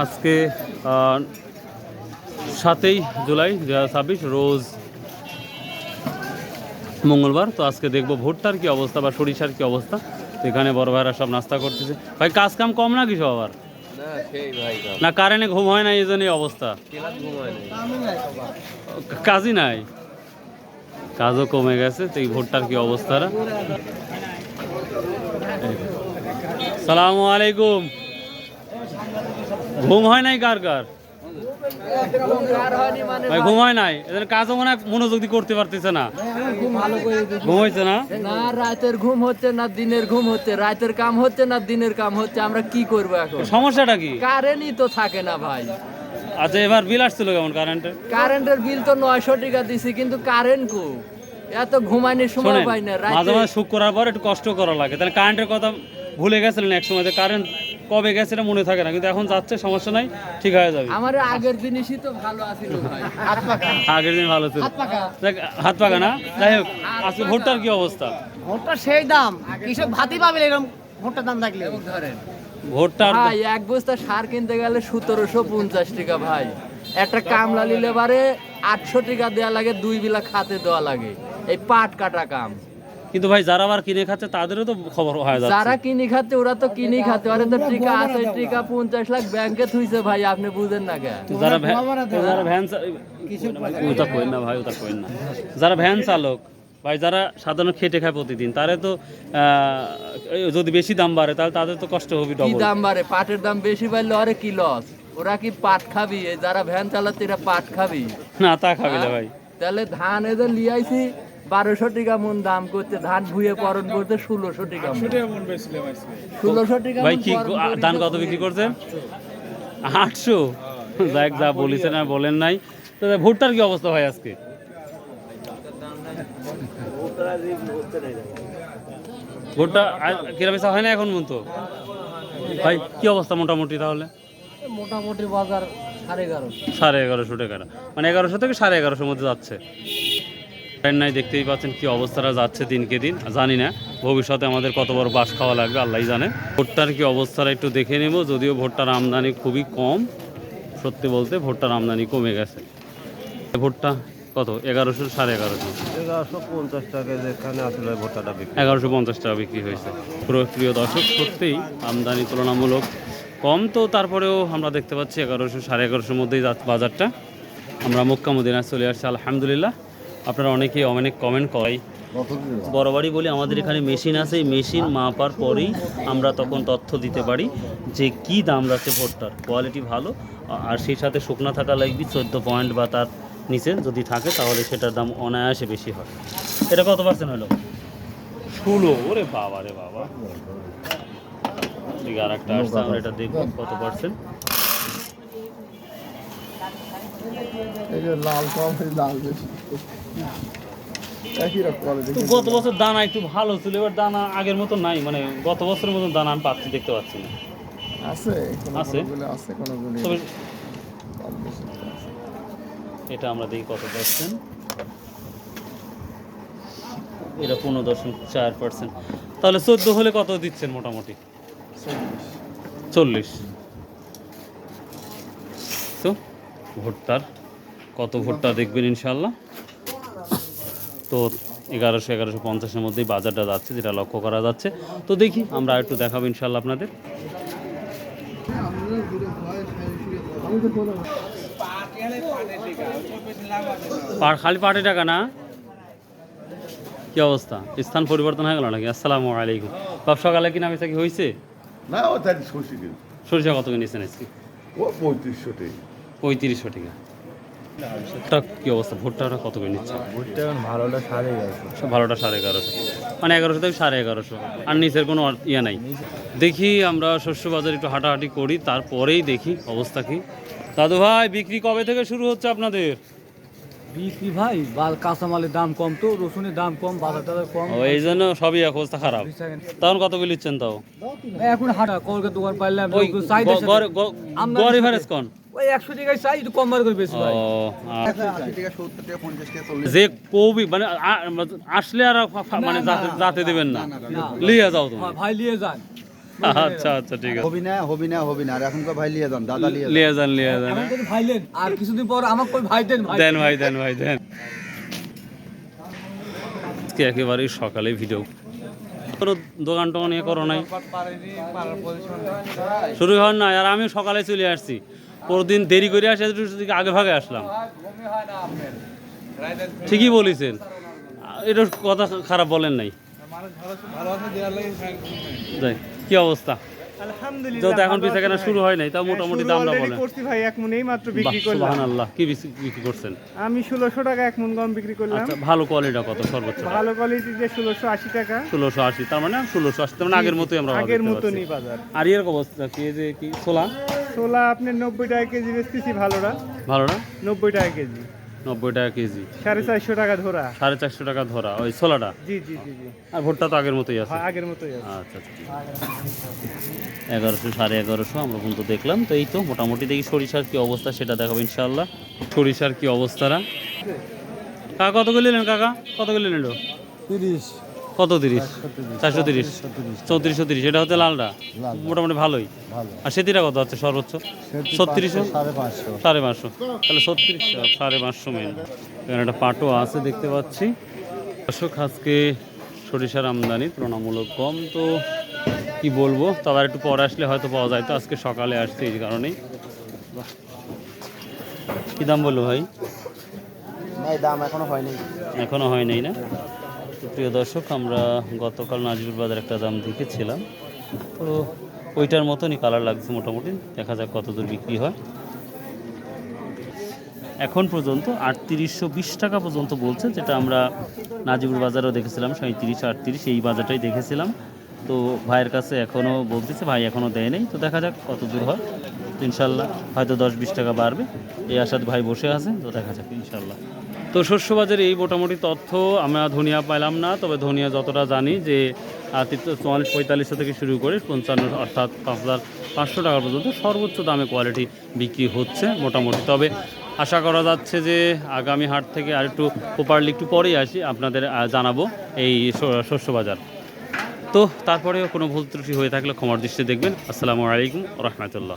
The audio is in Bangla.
আজকে 7ই জুলাই 2026 রোজ মঙ্গলবার। তো আজকে দেখবো ভুট্টার কি অবস্থা বা সরিষার কি অবস্থা। তো এখানে বড় ভাইরা সব নাস্তা করতেছে। ভাই কাজ কাম কম না কিছু আবার না, কারেন্টে ঘুম হয় না, এই জন্যই অবস্থা। কাজই নাই, কাজও কমে গেছে। তো এই ভুট্টার কি অবস্থা। সালামু আলাইকুম। ঘুম হয় নাই কার কার? ভাই ঘুম হয় নাই, এদের কাজও মনে হয় মনোযোগ দিয়ে করতে পারতেছে না। ঘুম হয়েছে না? না রাতের ঘুম হচ্ছে না দিনের ঘুম হচ্ছে, রাতের কাম হচ্ছে না দিনের কাম হচ্ছে। আমরা কি করবো এখন? সমস্যাটা কি? কারেন্টই তো থাকে না ভাই। আচ্ছা, এবার বিল আসছিল কেমন কারেন্টের? কারেন্টের বিল তো 900 টাকা দিছি, কিন্তু কারেন্ট কো এত ঘুমানোর সময় পাই না। মাঝে মাঝে শুক করার পর একটু কষ্ট করা লাগে। তাহলে কারেন্টের কথা ভুলে গেছিলেন এক সময়, কারেন্ট কবে গেছে এটা মনে থাকে না, কিন্তু এখন যাচ্ছে, সমস্যা নাই, ঠিক হয়ে যাবে। আমার আগের জিনিসই তো ভালো আছিল ভাই। আগের দিন ভালো ছিল, হাত পাকা না। যাই হোক, আজকে ভুট্টার কি অবস্থা? ভুট্টা সেই দাম, কৃষক ভাতই পাবে এরকম ভুট্টার দাম থাকলে। ধরেন ভুট্টার ভাই এক বস্তা সার কিনতে গেলে 1750 টাকা ভাই। একটা কামলা নিলে বারে 800 টাকা দেওয়া লাগে, 2 বিলা খাতে দেওয়া লাগে, এই পাট কাটা কাম। কিন্তু ভাই যারা আবার কিনে খাচ্ছে তাদেরও তো খবর হয়ে যাচ্ছে। যারা কিনে খাচ্ছে ওরা তো কিনেই খাচ্ছে, ওরা তো টিকা আছে, টিকা 50 লাখ ব্যাংকে থুইছে ভাই, আপনি বুঝেন না কেন? যারা ভ্যান ওটা কইন না ভাই, ওটা কইন না। যারা ভ্যান চালক ভাই, যারা সাধারণ খেটে খায় প্রতিদিন, তারে তো যদি বেশি দাম বাড়ে তাহলে তাদের তো কষ্ট হবে কি ডবল। দাম বাড়ে? পাটের দাম বেশি বাড়লে ওরে কি লস? ওরা কি পাট খাবি? এই যারা ভ্যান চালাচ্ছে এরা পাট খাবি না, তা খাবি না ভাই। তাহলে ধান এদের লিয়াইছি 1200 টাকা মন দাম করতে, ধান ভুয়ে পরন করতে 1600 টাকা মন। 1600 টাকা ভাই মন কি পরন করতে ধান কত বিক্রি করছেন? 800। যাক, যা বলেছেন আর বলেন নাই। তো ভুট্টার কি অবস্থা ভাই আজকে? ভুট্টা কিরামেশা হয় না এখন পর্যন্ত ভাই? কি অবস্থা মোটামুটি তাহলে? মোটামুটি বাজার 11.5। 1150 টাকা, মানে 1100 থেকে 1150 মধ্যে যাচ্ছে। নাই, দেখতেই পাচ্ছেন কি অবস্থাটা যাচ্ছে দিনকে দিন। জানি না ভবিষ্যতে আমাদের কত বড় বাস খাওয়া লাগবে, আল্লাহই জানে। ভুট্টার কি অবস্থাটা একটু দেখে নেব। যদিও ভুট্টার আমদানি খুবই কম, সত্যি বলতে ভুট্টার আমদানি কমে গেছে। ভুট্টা কত? 1100, 1150। 1150 টাকা যেখানে আসলে ভুট্টাটা বিক্রি। 1150 টাকা বিক্রি হয়েছে। প্রিয় দর্শক, সত্যিই আমদানি তুলনামূলক কম। তো তারপরেও আমরা দেখতে পাচ্ছি 1100, 1150 মধ্যেই বাজারটা। আমরা মক্কা মদিনায় চলে আসছি, আলহামদুলিল্লাহ। আপনারা অনেকেই অনেক কমেন্ট করাই, বরাবরই বলি আমাদের এখানে মেশিন আছে, এই মেশিন মাপার পরেই আমরা তখন তথ্য দিতে পারি যে কি দাম রাখছে ভুট্টার, কোয়ালিটি ভালো, আর সেই সাথে শুকনা থাকা লাগবে 14 পয়েন্ট বা তার নিচে যদি থাকে তাহলে সেটার দাম অনায়াসে বেশি হয়। এটা কত পার্সেন্ট হলো? 16। ওরে বাবা রে বাবা। ঠিক, আর একটা আসছে, আমরা এটা দেখবো কত পার্সেন্ট। গত বছর দানা একটু ভালো ছিল, এবার দানা আগের মতো নাই, মানে গত বছরের মতন দানা আমি পাচ্ছি, দেখতে পাচ্ছি না। তবে এটা আমরা দেখি কত পার্সেন্ট। এটা 15.4%। তাহলে 14 হলে কত দিচ্ছেন মোটামুটি? 40। তো ভুট্টার কত ভুট্টা দেখবেন ইনশাল্লাহ। তো 1100-1150-এর মধ্যেই বাজারটা যাচ্ছে, যেটা লক্ষ্য করা যাচ্ছে। তো দেখি আমরা একটু দেখাবো ইনশাল্লাহ আপনাদের। খালি পাটে টাকা না? কি অবস্থা? স্থান পরিবর্তন হয়ে গেল নাকি? আসসালামু আলাইকুম। সব সকালে কিনা বেচা কি হয়েছে? না, ও তাই সরষে কিনে। সরিষা কত কিনেছেন আজকে? ও 3500 টাকা। 3500 টাকা। কি অবস্থা? ভুট্টাটা কত করে নিচ্ছে? ভুট্টা এখন ভালোটা 1150। ভালোটা 1150, মানে 1100 থেকে 1150, আর নিচের কোনো ইয়ে নাই। দেখি আমরা শস্য বাজার একটু হাঁটাহাঁটি করি, তারপরেই দেখি অবস্থা কি। দাদু ভাই, বিক্রি কবে থেকে শুরু হচ্ছে আপনাদের? বিক্রি ভাই কাঁচামালের দাম কম, তো রসুনের দাম কম, বাজার টাজার কম, এই জন্য সবই অবস্থা খারাপ। তখন কত বিলিচ্ছেন তাও? এখন হাঁটা কলকাতা দোকান পাইলাম ওই গড় এভারেজ কোন? ওই 100 টাকায় চাই, একটু কম করে বেশি ভাই। যে কবি মানে আসলে আর মানে যাতে দেবেন না, লিয়ে যাও তুমি ভাই নিয়ে যান। আচ্ছা আচ্ছা ঠিক আছে, হবি না আর এখনকার ভাই লিয়ে যান দাদা লিয়ে লিয়ে যান লিয়ে যান। ভাইলেন আর কিছুদিন পর আমাকে কই ভাই দেন ভাই দেন ভাই দেন ভাই দেন। আজকে একেবারেই সকালে ভিডিও, কোনো দোকান টোকান নিয়ে করো নাই, শুরু হওয়ার নাই। আর আমি সকালে চলে আসছি, পরদিন দেরি করে আসে, আগে ভাগে আসলাম। ঠিকই বলেছেন, এটা কথা খারাপ বলেন নাই। যাই, কি অবস্থা? যেহেতু এখন পিছা কেনা শুরু হয় নাই, তাও মোটামুটি দামটা বলেন। করছি ভাই, এক মনেই মাত্র বিক্রি করলাম। সুবহানাল্লাহ, কি বিক্রি করছেন? আমি 1600 টাকা এক মন গম বিক্রি করলাম। আচ্ছা, ভালো কোয়ালিটি কত সর্বোচ্চ? ভালো কোয়ালিটি যে 1680 টাকা। 1680, তার মানে 1680, তার মানে আগের মতোই আমরা আগের দেখতে মতনই পাচ্ছি। বাজার। আর এর অবস্থা কি, যে কি ছোলা? ছোলা আপনি 90 টাকা কেজি বেচতেছি ভালোটা। ভালোটা 90 টাকা কেজি। 90 টাকা কেজি, 450 টাকা ধরা। 450 টাকা ধরা ওই ছোলাটা। জি জি জি জি। আর ভুট্টা তো আগের মতোই আছে। হ্যাঁ, আগের মতোই আছে। আচ্ছা আচ্ছা, 1100 1150 আমরা পর্যন্ত দেখলাম। তো এই তো মোটামুটি দেখি সরিষার কি অবস্থা সেটা দেখাবো ইনশাআল্লাহ। সরিষার কি অবস্থাটা? কাকা কত করে নিলেন? কাকা কত করে নিল? 30 কত 30? 430, 3430। এটা হচ্ছে লালটা, মোটামুটি ভালোই। আর সেতিটা কত হচ্ছে সর্বোচ্চ? 3600, 550। তাহলে 3600, 550 মেন। এখানে একটা পাটও আছে দেখতে পাচ্ছি। দর্শক, আজকে সরিষার আমদানি তুলনামূলক কম, তো কি বলবো, তবে আর একটু পরে আসলে হয়তো পাওয়া যায়। তো আজকে সকালে আসছে, এই কারণেই। কি দাম বললো ভাই? ভাই দাম এখনো হয়নি। এখনো হয় নাই না? তো প্রিয় দর্শক, আমরা গতকাল নাজিবুর বাজার একটা দাম দেখেছিলাম, তো ওইটার মতনই কালার লাগছে মোটামুটি। দেখা যাক কত দূর বিক্রি হয়। এখন পর্যন্ত 3820 টাকা পর্যন্ত বলছে, যেটা আমরা নাজিবুর বাজারেও দেখেছিলাম 37, 38, এই বাজারটাই দেখেছিলাম। তো ভাইয়ের কাছে এখনও বলতেছে, ভাই এখনও দেয় নেই। তো দেখা যাক কত দূর হয়। তো ইনশাল্লাহ হয়তো 10-20 টাকা বাড়বে, এই আশাতে ভাই বসে আছে। তো দেখা যাক ইনশাল্লাহ। তো শস্য বাজারে এই মোটামুটি তথ্য। আমরা ধনিয়া পাইলাম না, তবে ধনিয়া যতটা জানি যে 44-45 থেকে শুরু করে 55, অর্থাৎ 5500 টাকা পর্যন্ত সর্বোচ্চ দামে কোয়ালিটি বিক্রি হচ্ছে মোটামুটি। তবে আশা করা যাচ্ছে যে আগামী হাট থেকে আর একটু প্রপারলি একটু পরেই আসি, আপনাদের জানাবো এই শস্য বাজার। তো তারপরেও কোনো ভুল ত্রুটি হয়ে থাকলে ক্ষমার দৃষ্টিতে দেখবেন। আসসালামু আলাইকুম রহমতুল্লাহ।